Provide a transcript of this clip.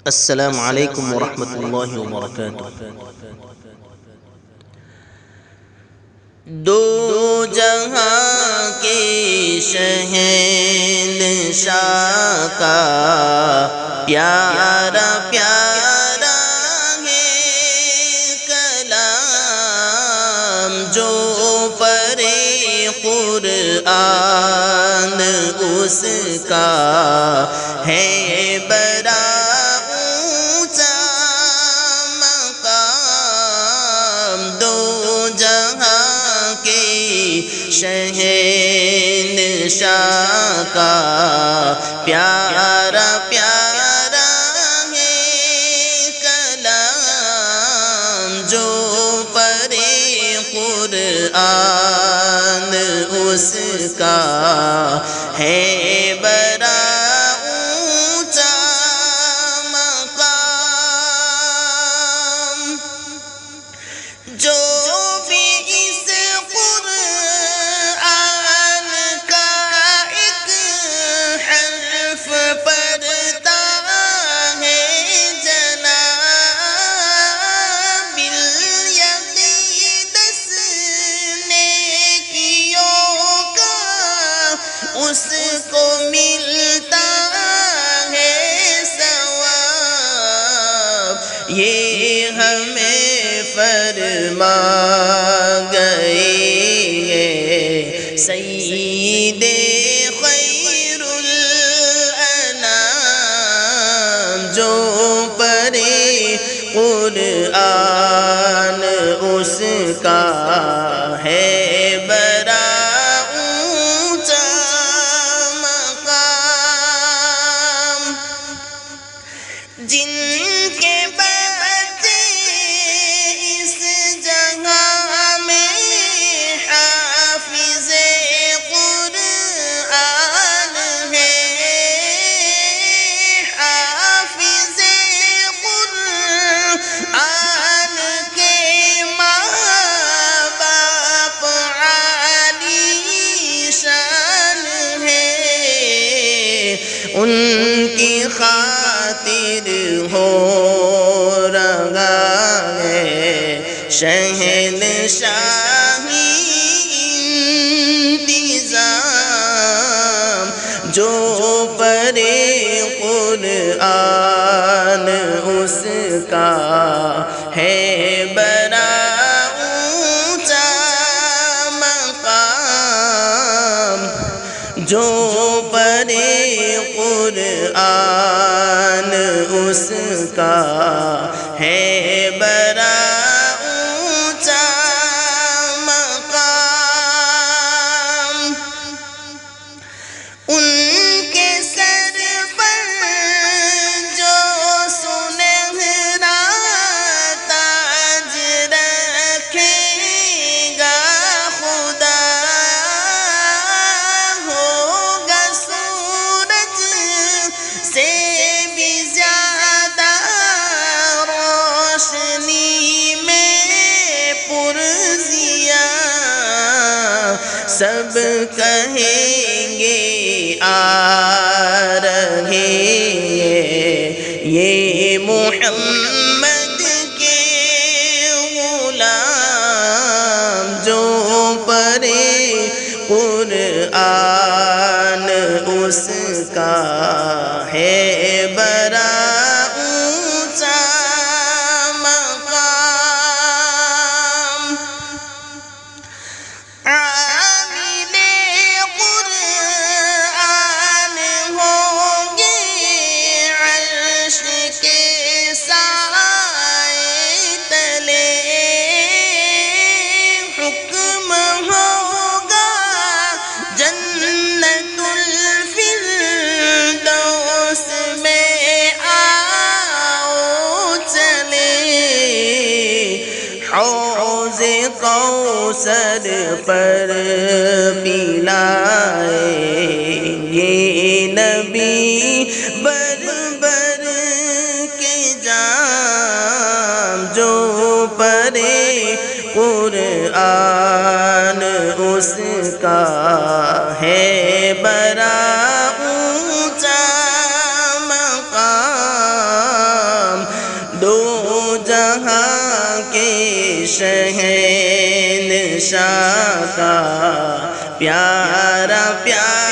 السلام علیکم ورحمۃ اللہ وبرکاتہ۔ دو جہاں کے شہنشاہ کا پیارا پیارا ہے کلام، جو پڑھے قرآن اس کا ہے بڑا اونچا مقام۔ دو جہاں کے شہنشاہ کا پیارا پیارا ہے کلام، جو پڑھے قرآن اس کا ہے بڑا اونچا مقام۔ جو بھی اس قرآن کا ایک حرف پڑھتا ہے، جناب الیقین 10 نیکیوں کا اس کو ملتا ہے ثواب۔ یہ ہمیں فرما گئے سید خیر الانام، جو پڑھے قرآن اس کا ہے بڑا اونچا مقام۔ جن کے بچے اس جگہ میں حافظ قرآن ہیں، حافظ قرآن کے ماں باپ عالی شان ہیں، ان کی خاطر ہو رہا ہے شہنشاہی انتظام، جو پڑھے قرآن اس کا ہے بڑا اونچا مقام۔ جو پڑھے قرآن اس کا ہے بڑا اونچا مقام۔ ان کے سر پر جو سنہرا تاج رکھے گا خدا، ہوگا سورج سے بھی زیادہ روشنی میں پرضیاء۔ سب کہیں گے آ رہے یہ محمد کے غلام، جو پڑھے قرآن اس کا ہے بڑا اونچا مقام۔ عامل قرآن ہوں گے عرش کے سائے تلے، حکم ہوگا جنت الفردوس میں آؤ چلے، حوض کوثر پر پلائیں گے نبی بر بر کے جام، جو پڑھے قرآن اس کا ہے بڑا اونچا مقام۔ شہنشاہ کا پیارا پیارا